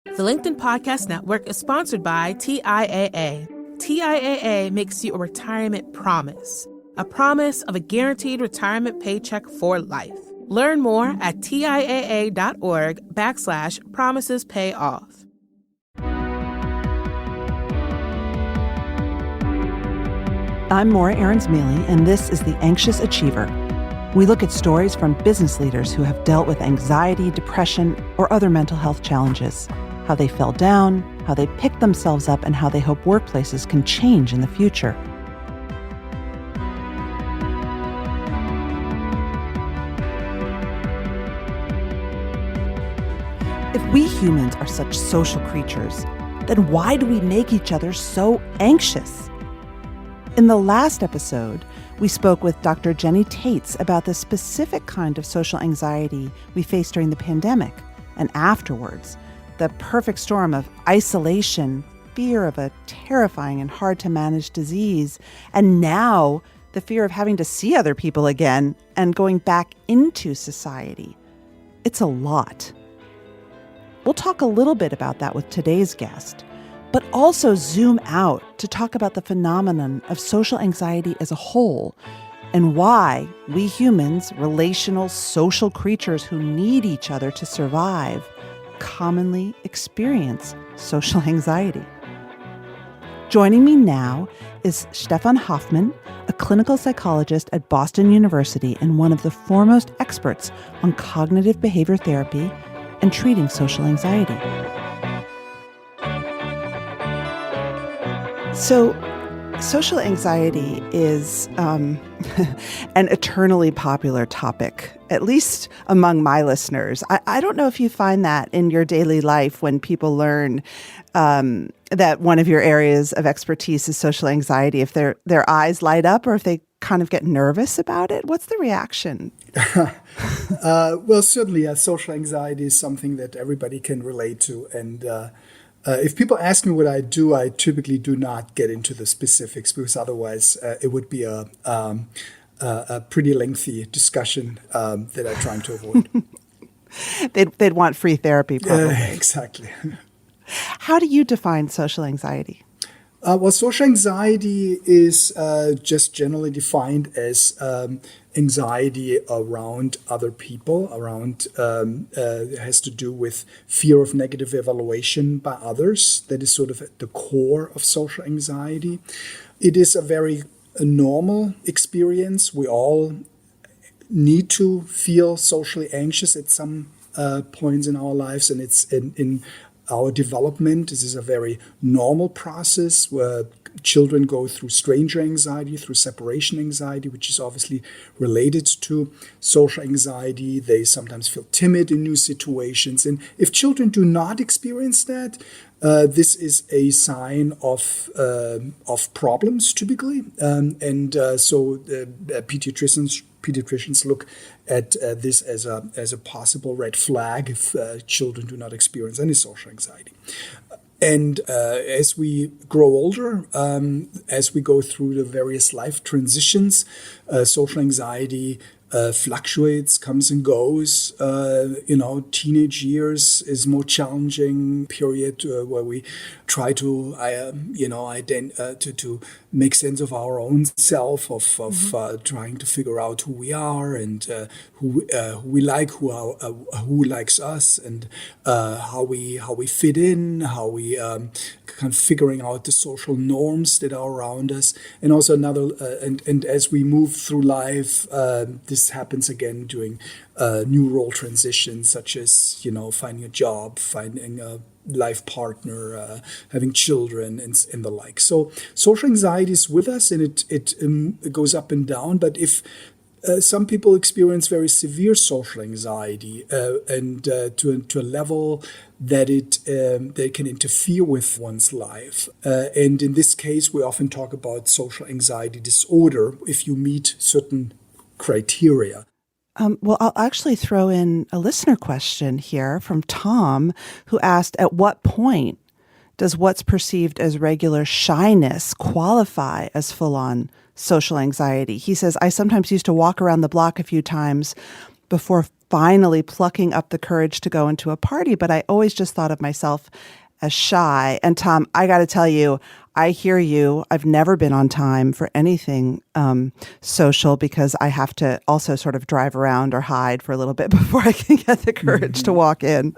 The LinkedIn Podcast Network is sponsored by TIAA. TIAA makes you a retirement promise, a promise of a guaranteed retirement paycheck for life. Learn more at TIAA.org/promises pay off. I'm Morra Aarons-Mele, and this is The Anxious Achiever. We look at stories from business leaders who have dealt with anxiety, depression, or other mental health challenges, how they fell down, how they picked themselves up, and how they hope workplaces can change in the future. If we humans are such social creatures, then why do we make each other so anxious? In the last episode, we spoke with Dr. Jenny Tates about the specific kind of social anxiety we faced during the pandemic, and afterwards, the perfect storm of isolation, fear of a terrifying and hard-to-manage disease, and now the fear of having to see other people again and going back into society. It's a lot. We'll talk a little bit about that with today's guest, but also zoom out to talk about the phenomenon of social anxiety as a whole and why we humans, relational, social creatures who need each other to survive, commonly experience social anxiety. Joining me now is Stefan Hofmann, a clinical psychologist at Boston University and one of the foremost experts on cognitive behavior therapy and treating social anxiety. So, social anxiety is an eternally popular topic, at least among my listeners. I don't know if you find that in your daily life when people learn that one of your areas of expertise is social anxiety, if their eyes light up or if they kind of get nervous about it. What's the reaction? Well, certainly social anxiety is something that everybody can relate to. And if people ask me what I do, I typically do not get into the specifics because otherwise it would be a pretty lengthy discussion that I'm trying to avoid. They'd want free therapy, probably. Exactly. How do you define social anxiety? Well, social anxiety is just generally defined as anxiety around other people, it has to do with fear of negative evaluation by others. That is sort of at the core of social anxiety. It is a very normal experience. We all need to feel socially anxious at some points in our lives, and it's in our development. This is a very normal process where children go through stranger anxiety, through separation anxiety, which is obviously related to social anxiety. They sometimes feel timid in new situations. And if children do not experience that, this is a sign of problems typically. So pediatricians look at this as a possible red flag if children do not experience any social anxiety. And as we grow older, as we go through the various life transitions, social anxiety fluctuates, comes and goes. Teenage years is more challenging period where we try to, to make sense of our own self, of trying to figure out who we are and who we like, who likes us, and how we fit in, how we kind of figuring out the social norms that are around us, and also and as we move through life, this happens again during new role transitions, such as finding a job, finding a life partner, having children, and the like. So social anxiety is with us, and it goes up and down. But if some people experience very severe social anxiety, and to a level that they can interfere with one's life. And in this case, we often talk about social anxiety disorder if you meet certain criteria. Well, I'll actually throw in a listener question here from Tom, who asked, at what point does what's perceived as regular shyness qualify as full-on social anxiety? He says, I sometimes used to walk around the block a few times before finally plucking up the courage to go into a party. But I always just thought of myself as shy. And Tom, I got to tell you, I hear you. I've never been on time for anything social because I have to also sort of drive around or hide for a little bit before I can get the courage to walk in.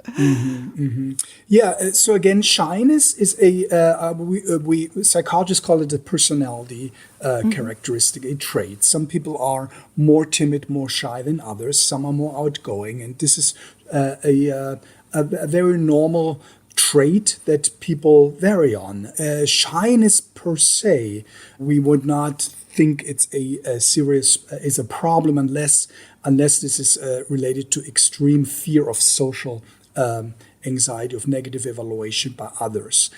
Yeah. So again, shyness is we psychologists call it a personality characteristic, a trait. Some people are more timid, more shy than others. Some are more outgoing, and this is a very normal trait that people vary on. Shyness per se, we would not think it's a serious is a problem unless this is related to extreme fear of social anxiety, of negative evaluation by others.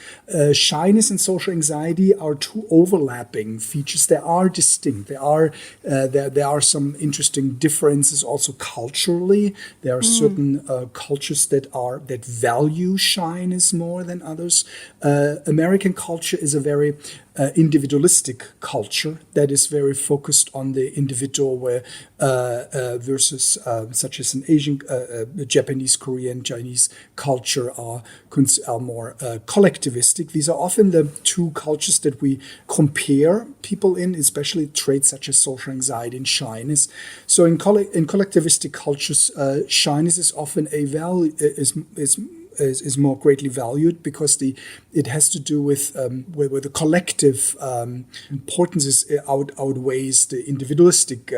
Shyness and social anxiety are two overlapping features. They are distinct. There are some interesting differences also culturally. There are certain cultures that value shyness more than others. American culture is a very individualistic culture that is very focused on the individual, where versus such as an Asian, Japanese, Korean, Chinese culture are more collectivistic. These are often the two cultures that we compare people in, especially traits such as social anxiety and shyness. So in collectivistic cultures, shyness is often a value is more greatly valued because it has to do with where the collective importance outweighs the individualistic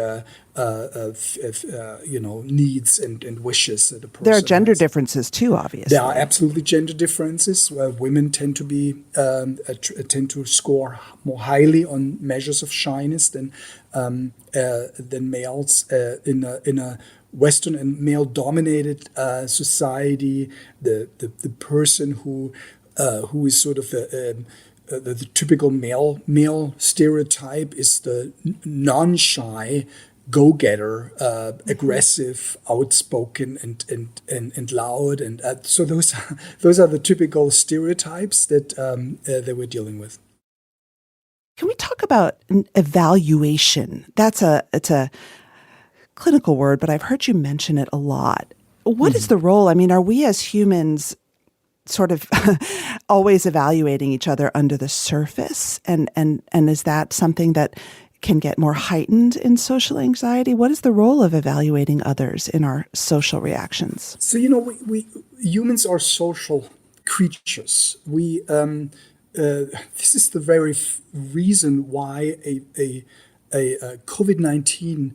needs and wishes that a person There are gender has. differences too, obviously. There are absolutely gender differences. Women tend to be tend to score more highly on measures of shyness than males in a Western and male-dominated society. The person who is sort of the typical male stereotype is the non-shy, go-getter, aggressive, outspoken, and loud, and so those are the typical stereotypes that we're dealing with. Can we talk about evaluation? It's a clinical word, but I've heard you mention it a lot. What is the role? I mean, are we as humans sort of always evaluating each other under the surface? And is that something that can get more heightened in social anxiety? What is the role of evaluating others in our social reactions? So, we humans are social creatures. We this is the very reason why a COVID-19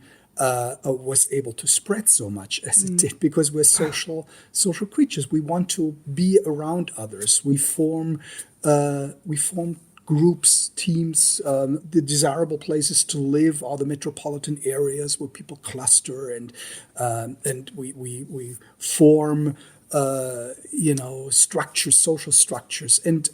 was able to spread so much as it did, because we're social creatures. We want to be around others. We form groups, teams. The desirable places to live are the metropolitan areas where people cluster, and we form structures, social structures. And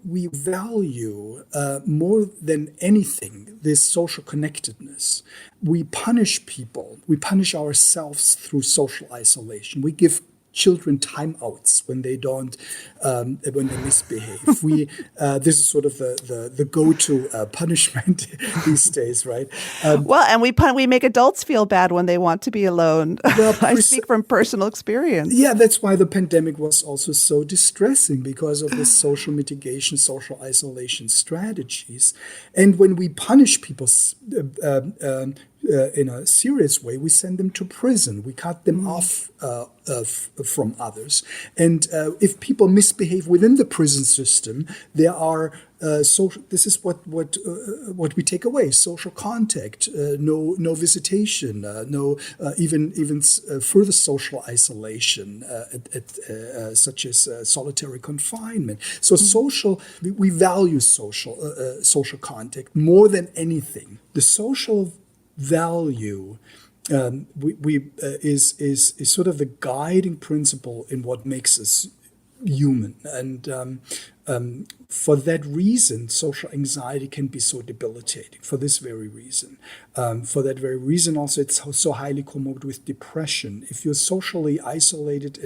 we value more than anything this social connectedness. We punish people. We punish ourselves through social isolation. We give children timeouts when they don't, when they misbehave. This is sort of the go-to punishment these days, right? Well, and we make adults feel bad when they want to be alone. Well, I speak from personal experience. Yeah, that's why the pandemic was also so distressing, because of the social mitigation, social isolation strategies. And when we punish people in a serious way, we send them to prison. We cut them off from others. And if people misbehave within the prison system, there are this is what we take away: social contact, no visitation, no even further social isolation, such as solitary confinement. So we value social contact more than anything. The social value is sort of the guiding principle in what makes us human, and for that reason, social anxiety can be so debilitating. For this very reason, also it's so highly comorbid with depression. If you're socially isolated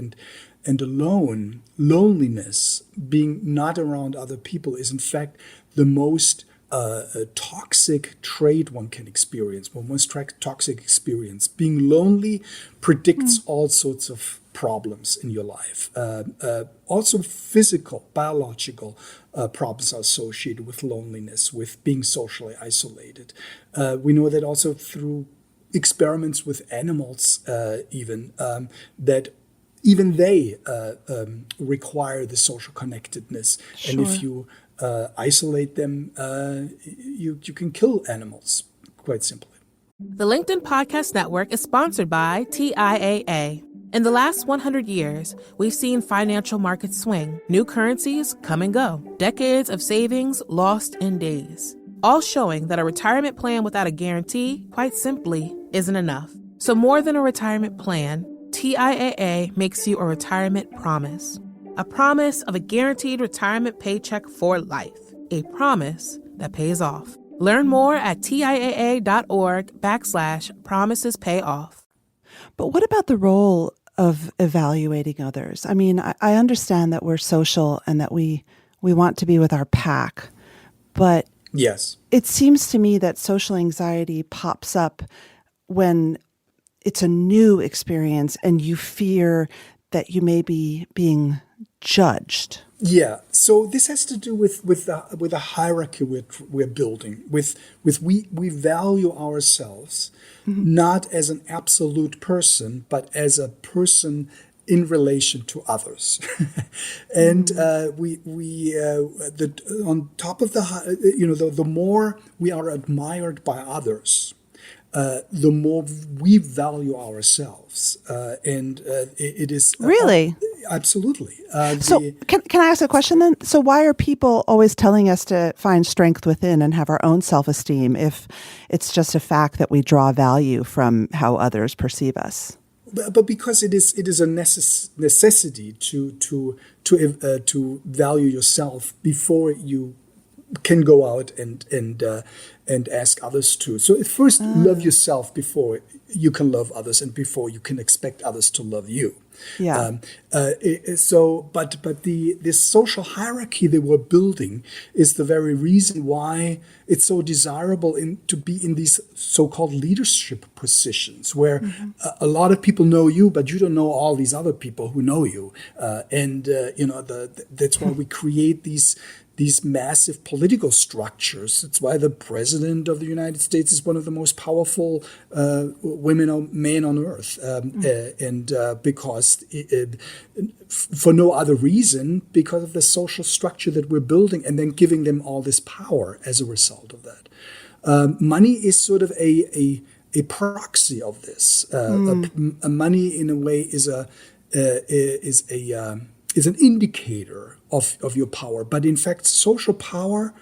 and alone, loneliness, being not around other people, is in fact the most toxic trait one can experience, toxic experience. Being lonely predicts all sorts of problems in your life. Also physical, biological problems are associated with loneliness, with being socially isolated. We know that also through experiments with animals, that even they require the social connectedness. Sure. And if you isolate them, you can kill animals, quite simply. The LinkedIn Podcast Network is sponsored by TIAA. In the last 100 years, we've seen financial markets swing, new currencies come and go, decades of savings lost in days, all showing that a retirement plan without a guarantee, quite simply, isn't enough. So more than a retirement plan, TIAA makes you a retirement promise. A promise of a guaranteed retirement paycheck for life. A promise that pays off. Learn more at TIAA.org/promisespayoff. But what about the role of evaluating others? I mean, I understand that we're social and that we want to be with our pack, but yes, it seems to me that social anxiety pops up when it's a new experience and you fear that you may be being judged. Yeah. So this has to do with the hierarchy we're building. We value ourselves not as an absolute person, but as a person in relation to others. And on top of the more we are admired by others, the more we value ourselves. It is... Really? Absolutely. So can I ask a question then? So why are people always telling us to find strength within and have our own self-esteem if it's just a fact that we draw value from how others perceive us? But because it is a necessity to value yourself before you can go out and ask others to. So first, love yourself before you can love others, and before you can expect others to love you. Yeah. This social hierarchy that we're building is the very reason why it's so desirable to be in these so-called leadership positions, where a lot of people know you, but you don't know all these other people who know you, that's why we create these massive political structures. It's why the president of the United States is one of the most powerful women or men on earth. Because for no other reason, because of the social structure that we're building and then giving them all this power as a result of that. Money is sort of a proxy of this. Money, in a way, is an indicator of your power, but in fact, social power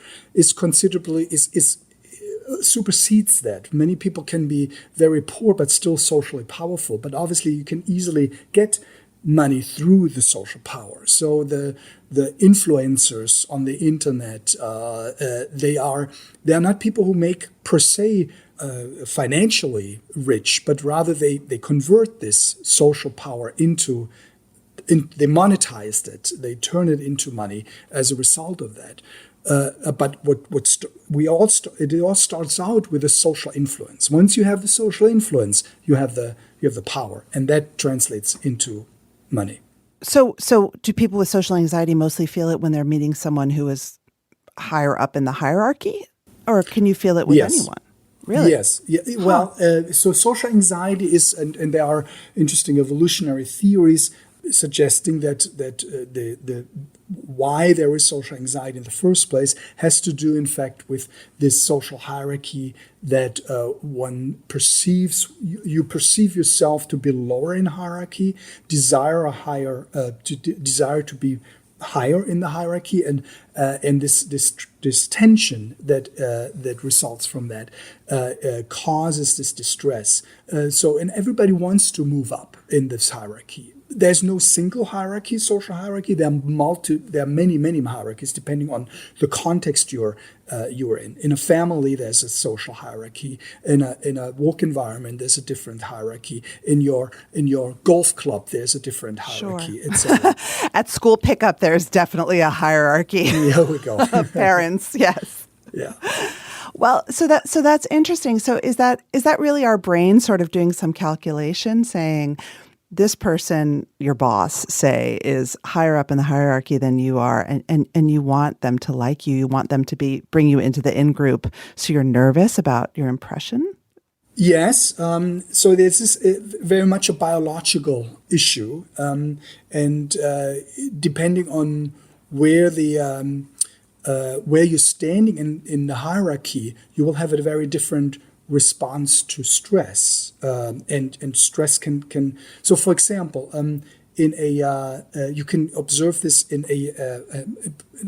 supersedes that. Many people can be very poor but still socially powerful. But obviously, you can easily get money through the social power. So the influencers on the internet, they are not people who make per se financially rich, but rather they convert this social power they monetized it. They turn it into money as a result of that. But it all starts out with a social influence. Once you have the social influence, you have the power, and that translates into money. So do people with social anxiety mostly feel it when they're meeting someone who is higher up in the hierarchy, or can you feel it with anyone? Really? Yes. Yeah. Well, so social anxiety is, and there are interesting evolutionary theories suggesting that the why there is social anxiety in the first place has to do, in fact, with this social hierarchy that one perceives. You perceive yourself to be lower in hierarchy, desire to be higher in the hierarchy, and this tension that results from that causes this distress. And everybody wants to move up in this hierarchy. There's no single hierarchy, social hierarchy. There are many hierarchies depending on the context you're in. In a family, there's a social hierarchy. In a work environment, there's a different hierarchy. In your golf club, there's a different hierarchy, etc. At school pickup, there's definitely a hierarchy. Here we go. Parents, yes. Yeah. Well, so that's interesting. So is that really our brain sort of doing some calculation, saying this person, your boss, say, is higher up in the hierarchy than you are, and you want them to like you, you want them to bring you into the in-group, so you're nervous about your impression? Yes. So this is very much a biological issue. And depending on where where you're standing in the hierarchy, you will have a very different response to stress. And stress can. So, for example, you can observe this in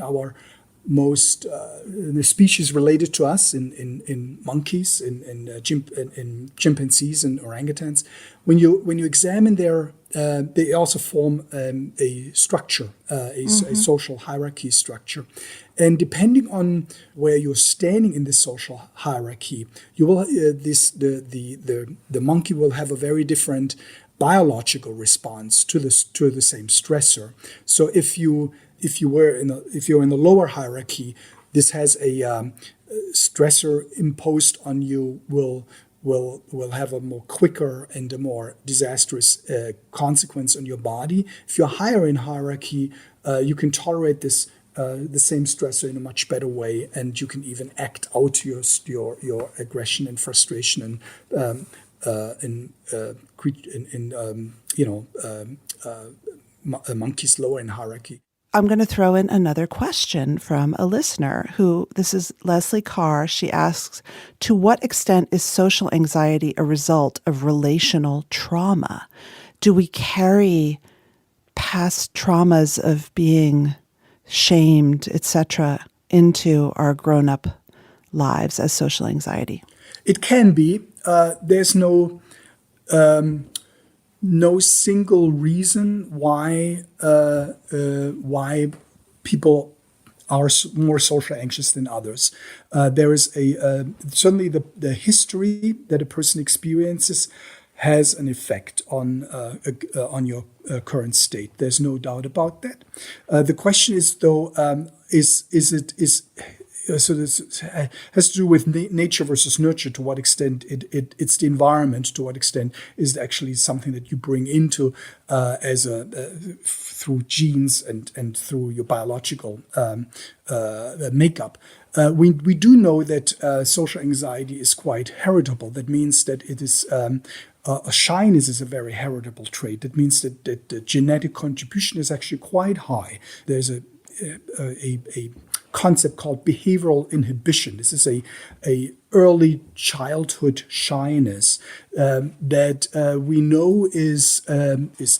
our most the species related to us in monkeys, in chimpanzees and orangutans. When you examine their, they also form a structure, a social hierarchy structure, and depending on where you're standing in this social hierarchy, you will the monkey will have a very different biological response to the same stressor. So if you're in the lower hierarchy, this has a stressor imposed on you will have a more quicker and a more disastrous consequence on your body. If you're higher in hierarchy, you can tolerate this the same stressor in a much better way, and you can even act out your aggression and frustration monkeys lower in hierarchy. I'm going to throw in another question from a listener this is Leslie Carr. She asks, to what extent is social anxiety a result of relational trauma? Do we carry past traumas of being shamed, etc., into our grown-up lives as social anxiety? It can be. There's no single reason why people are more socially anxious than others. There is certainly the history that a person experiences has an effect on your current state. There's no doubt about that. The question is, though, so this has to do with nature versus nurture. To what extent it's the environment? To what extent is it actually something that you bring into through genes and through your biological makeup? We do know that social anxiety is quite heritable. That means that it is shyness is a very heritable trait. That means that the genetic contribution is actually quite high. There's a concept called behavioral inhibition. This is a early childhood shyness that we know is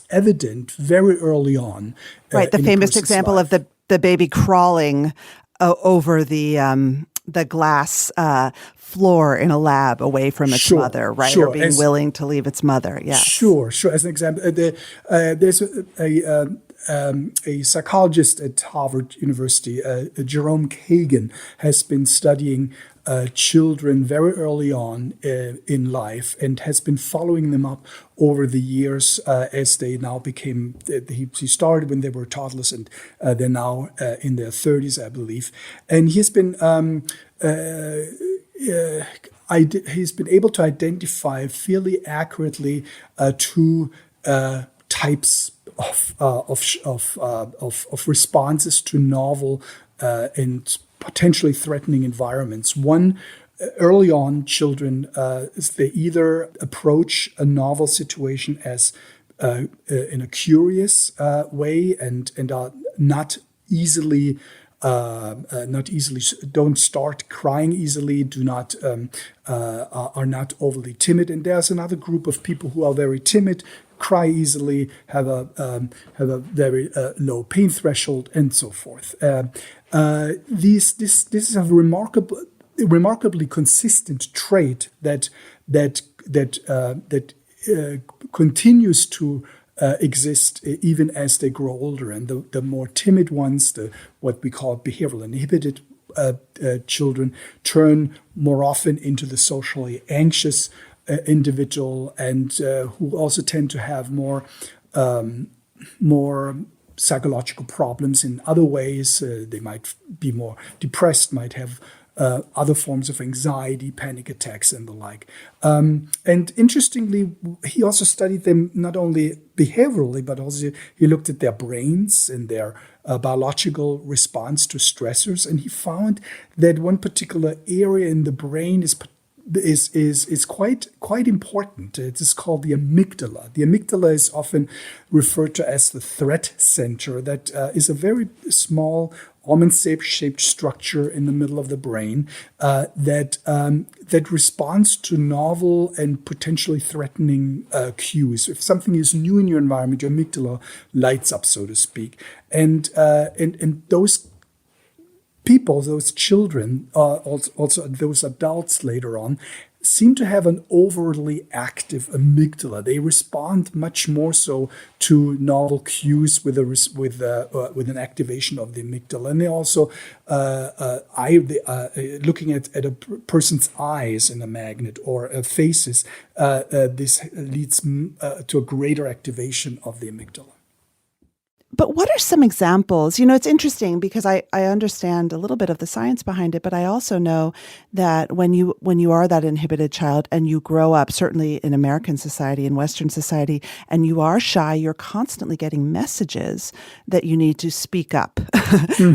evident very early on. Right, the famous example of the baby crawling over the glass floor in a lab away from its mother, right? Or being willing to leave its mother. Yes. Sure. As an example, there's a psychologist at Harvard University, Jerome Kagan, has been studying children very early on in life and has been following them up over the years as they now became, he started when they were toddlers and they're now in their 30s, I believe. And he's been he's been able to identify fairly accurately two types of responses to novel and potentially threatening environments. One, early on, children they either approach a novel situation as in a curious way and are not easily don't start crying easily, are not overly timid. And there's another group of people who are very timid, cry easily, have a very low pain threshold, and so forth. This is a remarkably consistent trait that continues to exist even as they grow older. And the more timid ones, what we call behavioral inhibited children, turn more often into the socially anxious individual, and who also tend to have more psychological problems in other ways. They might be more depressed, might have other forms of anxiety, panic attacks, and the like. And interestingly, he also studied them not only behaviorally, but also he looked at their brains and their biological response to stressors, and he found that one particular area in the brain is quite important. It is called the amygdala. The amygdala is often referred to as the threat center. That is a very small almond-shaped structure in the middle of the brain that responds to novel and potentially threatening cues. If something is new in your environment, your amygdala lights up, so to speak, and those people, those children, also those adults later on, seem to have an overly active amygdala. They respond much more so to novel cues with an activation of the amygdala, and they also looking at a person's eyes in a magnet or faces. This leads to a greater activation of the amygdala. But what are some examples? It's interesting because I understand a little bit of the science behind it, but I also know that when you are that inhibited child and you grow up, certainly in American society, in Western society, and you are shy, you're constantly getting messages that you need to speak up,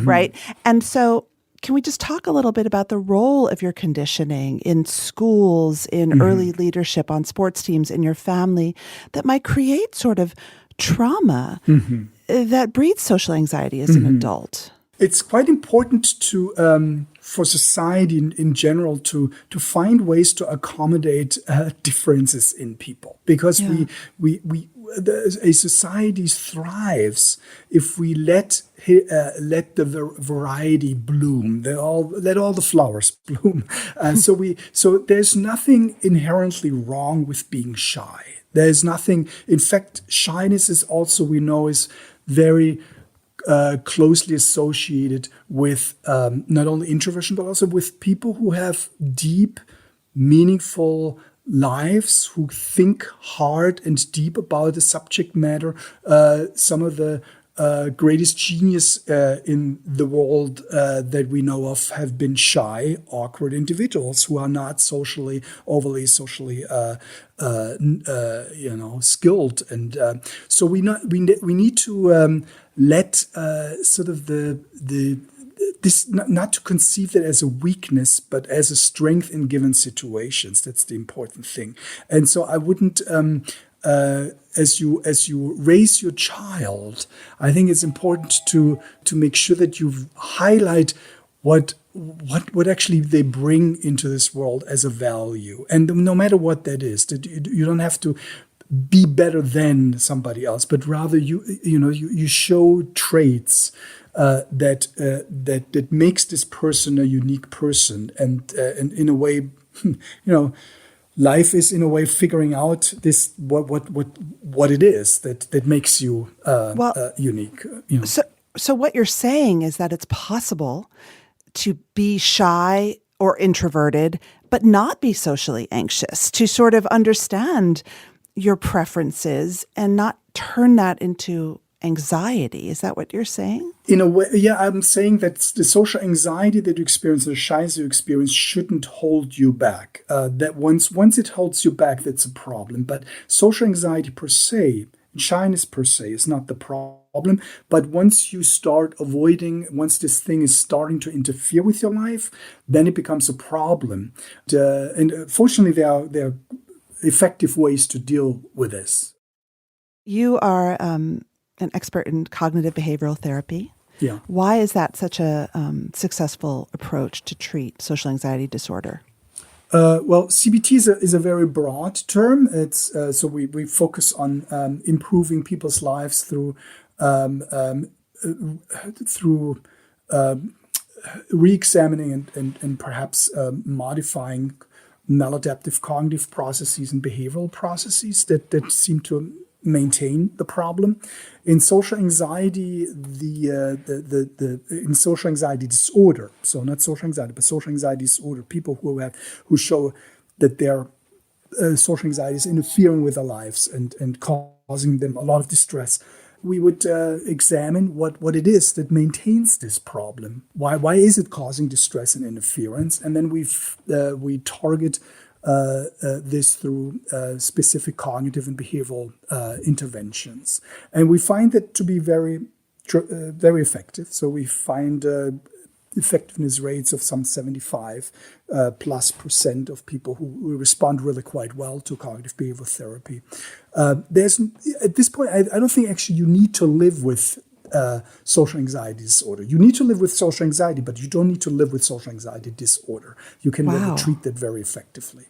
right? And so can we just talk a little bit about the role of your conditioning in schools, in early leadership, on sports teams, in your family, that might create sort of trauma that breeds social anxiety as an adult? It's quite important to for society in general to find ways to accommodate differences in people, because a society thrives if we let the variety bloom. Let all the flowers bloom. So there's nothing inherently wrong with being shy. There's nothing. In fact, shyness is also, we know, is very closely associated with not only introversion, but also with people who have deep, meaningful lives, who think hard and deep about the subject matter. Some of the greatest genius in the world that we know of have been shy, awkward individuals who are not overly socially skilled, and so we need to let sort of this not to conceive it as a weakness, but as a strength in given situations. That's the important thing. And so I wouldn't. As you raise your child, I think it's important to make sure that you highlight what actually they bring into this world as a value, and no matter what that is, that you don't have to be better than somebody else, but rather you show traits that makes this person a unique person, and in a way, life is in a way figuring out this what it is that makes you unique. So what you're saying is that it's possible to be shy or introverted, but not be socially anxious, to sort of understand your preferences and not turn that into anxiety. Is that what you're saying? In a way, yeah, I'm saying that the social anxiety that you experience, the shyness you experience, shouldn't hold you back. That once it holds you back, that's a problem. But social anxiety per se, shyness per se, is not the problem. But once you start avoiding, once this thing is starting to interfere with your life, then it becomes a problem. And fortunately, there are effective ways to deal with this. You are an expert in cognitive behavioral therapy. Yeah. Why is that such a successful approach to treat social anxiety disorder? Well, CBT is a very broad term. It's so we focus on improving people's lives through re-examining and perhaps modifying maladaptive cognitive processes and behavioral processes that seem to maintain the problem. In social anxiety, in social anxiety disorder, so not social anxiety, but social anxiety disorder, people who show that their social anxiety is interfering with their lives and causing them a lot of distress. examine what it is that maintains this problem. Why is it causing distress and interference? And then we target this through specific cognitive and behavioral interventions, and we find that to be very effective. So we find effectiveness rates of some 75+% of people who respond really quite well to cognitive behavioral therapy. There's at this point, I don't think actually you need to live with social anxiety disorder. You need to live with social anxiety, but you don't need to live with social anxiety disorder. You can really treat that very effectively.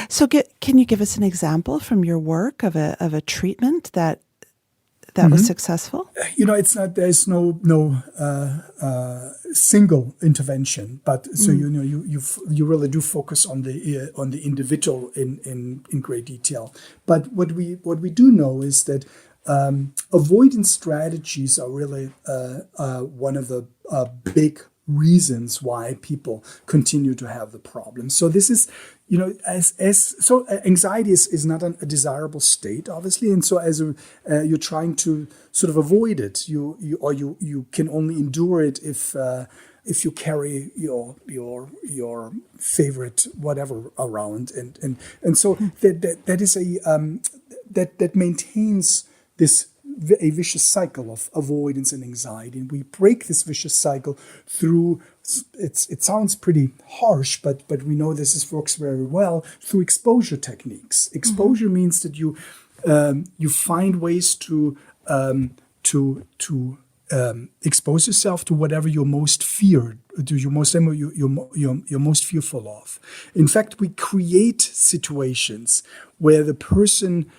So can you give us an example from your work of a treatment that was successful? There's no single intervention, but so you really do focus on the individual in great detail. But what we do know is that avoidance strategies are really one of the big reasons why people continue to have the problem. So this is, so anxiety is not a desirable state, obviously, and so as you're trying to sort of avoid it, you can only endure it if you carry your favorite whatever around, and so that is that maintains a vicious cycle of avoidance and anxiety. And we break this vicious cycle through, it sounds pretty harsh, but we know this works very well, through exposure techniques. Exposure means that you find ways to expose yourself to whatever you're most feared, you're most fearful of. In fact, we create situations where the person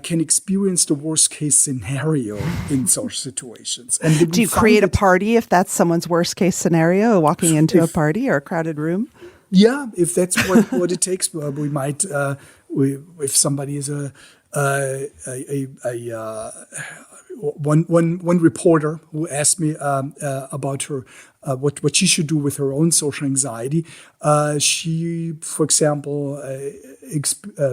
can experience the worst case scenario in such situations. And do you create a party if that's someone's worst case scenario, walking into a party or a crowded room? Yeah, if that's what it takes, we might. If somebody is one reporter who asked me about her what she should do with her own social anxiety. She, for example,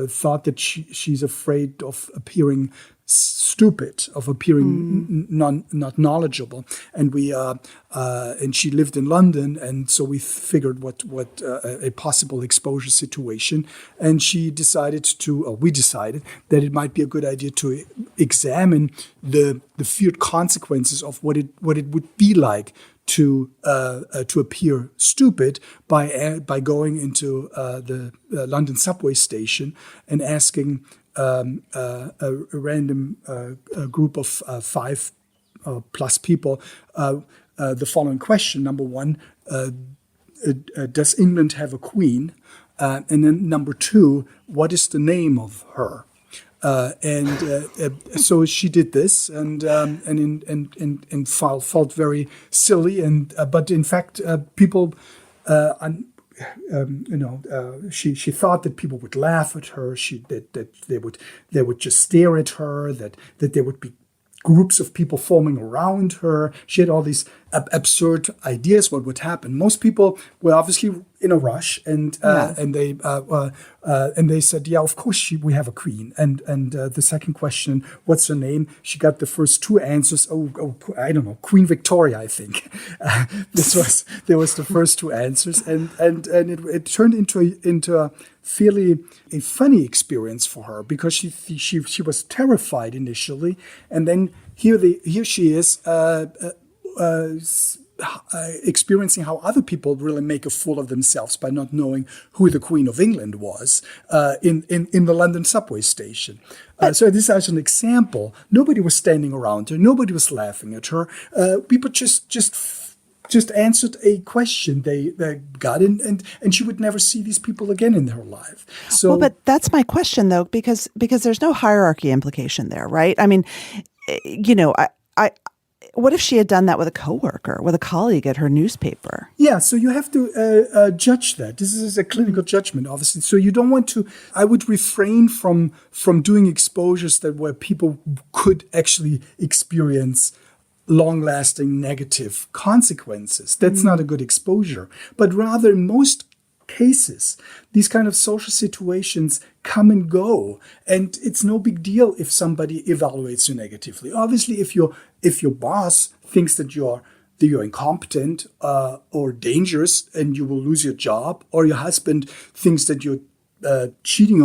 thought that she's afraid of appearing stupid, of appearing not knowledgeable, and and she lived in London, and so we figured what a possible exposure situation, and we decided that it might be a good idea to examine the feared consequences of what it would be like to appear stupid by going into the London subway station and asking a random group of 5 plus people the following question. Number one, does England have a queen? And then number 2, what is the name of her? So she did this, and felt very silly, but in fact, people, she thought that people would laugh at her. That they would just stare at her. That there would be groups of people forming around her. She had all these absurd ideas what would happen. Most people were obviously in a rush, and they said, "Yeah, of course we have a queen." And the second question, "What's her name?" She got the first 2 answers. Oh, I don't know, Queen Victoria, I think. There was the first 2 answers, and it turned into a fairly a funny experience for her, because she was terrified initially, and then here she is. Experiencing how other people really make a fool of themselves by not knowing who the Queen of England was in the London subway station. So this is an example. Nobody was standing around her. Nobody was laughing at her. People just answered a question they got, and she would never see these people again in her life. So, well, but that's my question, though, because there's no hierarchy implication there, right? I mean, I what if she had done that with a coworker, with a colleague at her newspaper? Yeah, so you have to judge that. This is a clinical judgment, obviously. So you don't want to. I would refrain from doing exposures where people could actually experience long-lasting negative consequences. That's not a good exposure. But rather, in most cases. These kind of social situations come and go, and it's no big deal if somebody evaluates you negatively. Obviously, if your boss thinks that you're incompetent or dangerous and you will lose your job, or your husband thinks that you're cheating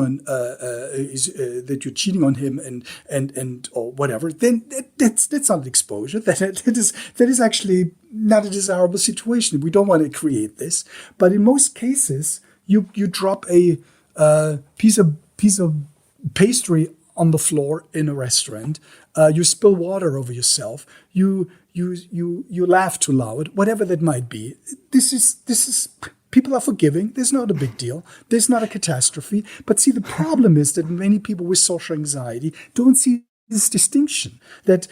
on him and or whatever, then that's not an exposure. That is actually not a desirable situation. We don't want to create this. But in most cases, you drop a piece of pastry on the floor in a restaurant. You spill water over yourself. You laugh too loud. Whatever that might be. This is. People are forgiving. There's not a big deal. There's not a catastrophe. But see, the problem is that many people with social anxiety don't see this distinction, that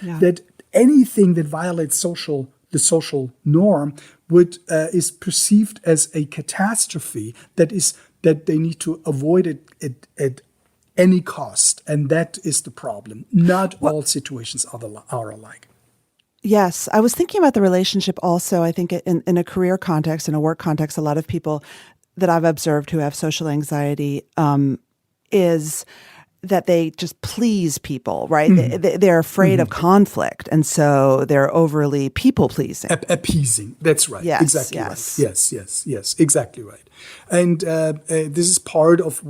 anything that violates the social norm is perceived as a catastrophe that they need to avoid it at any cost. And that is the problem. Not all situations are alike. Yes. I was thinking about the relationship also. I think in a career context, in a work context, a lot of people that I've observed who have social anxiety is that they just please people, right? Mm-hmm. They're afraid of conflict. And so they're overly people-pleasing. Appeasing. That's right. Yes, exactly yes. Right. Yes. Exactly right. And this is part of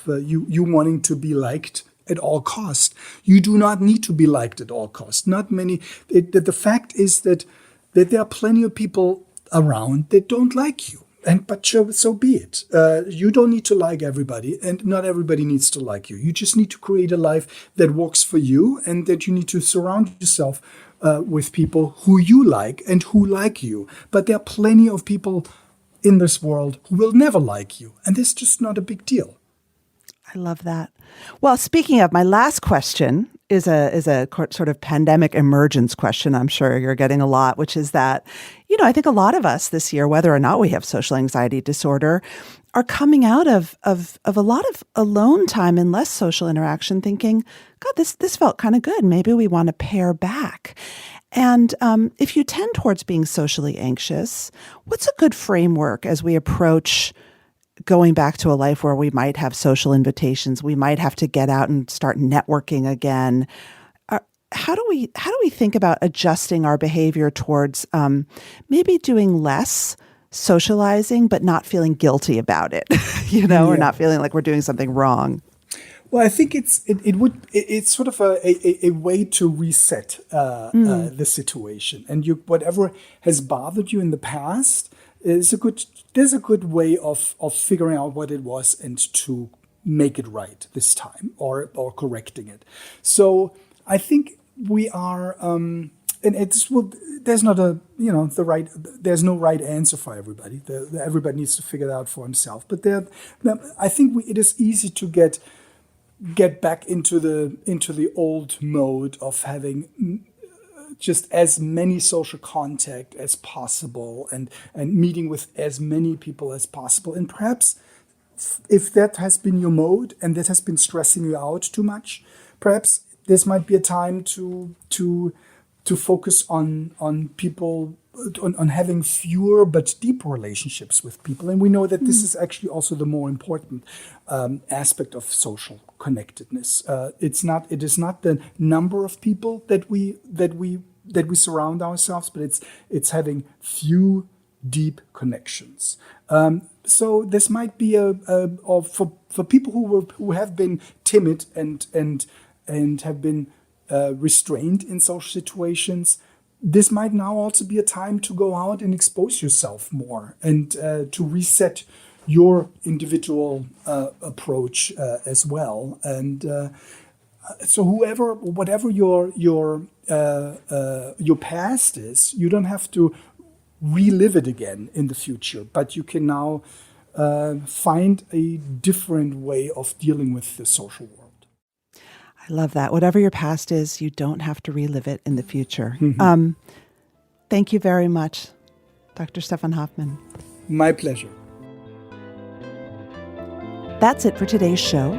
you wanting to be liked at all cost. You do not need to be liked at all cost. Not many. The fact is that there are plenty of people around that don't like you. But so be it. You don't need to like everybody, and not everybody needs to like you. You just need to create a life that works for you, and that you need to surround yourself with people who you like and who like you. But there are plenty of people in this world who will never like you, and that's just not a big deal. I love that. Well, speaking of, my last question is a sort of pandemic emergence question. I'm sure you're getting a lot, which is that, I think a lot of us this year, whether or not we have social anxiety disorder, are coming out of a lot of alone time and less social interaction, thinking, God, this felt kind of good. Maybe we want to pare back. And if you tend towards being socially anxious, what's a good framework as we approach going back to a life where we might have social invitations, we might have to get out and start networking again? How do we think about adjusting our behavior towards maybe doing less socializing, but not feeling guilty about it, or not feeling like we're doing something wrong? Well, I think it's sort of a way to reset the situation, and whatever has bothered you in the past. There's a good way of figuring out what it was and to make it right this time, or correcting it. So I think we are, and there's not there's no right answer for everybody. Everybody needs to figure it out for himself. But I think it is easy to get back into the old mode of having just as many social contact as possible and meeting with as many people as possible. And perhaps if that has been your mode and that has been stressing you out too much, perhaps this might be a time to focus on people, on having fewer but deeper relationships with people. And we know that this is actually also the more important aspect of social connectedness. It is not the number of people that we surround ourselves, but it's having few deep connections. So this might be for people who have been timid and have been restrained in social situations. This might now also be a time to go out and expose yourself more and to reset your individual approach as well. And so whatever your past is, you don't have to relive it again in the future, but you can now find a different way of dealing with the social world. I love that. Whatever your past is, you don't have to relive it in the future. Mm-hmm. Thank you very much, Dr. Stefan Hofmann. My pleasure. That's it for today's show.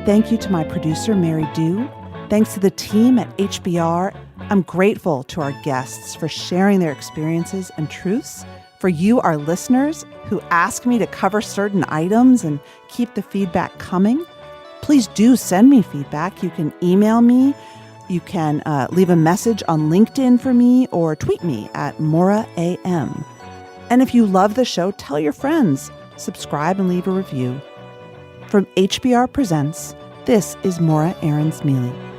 Thank you to my producer, Mary Dew. Thanks to the team at HBR. I'm grateful to our guests for sharing their experiences and truths. For you, our listeners, who ask me to cover certain items and keep the feedback coming, please do send me feedback. You can email me. You can leave a message on LinkedIn for me or tweet me at Morra AM. And if you love the show, tell your friends. Subscribe and leave a review. From HBR Presents, this is Morra Aarons-Mele.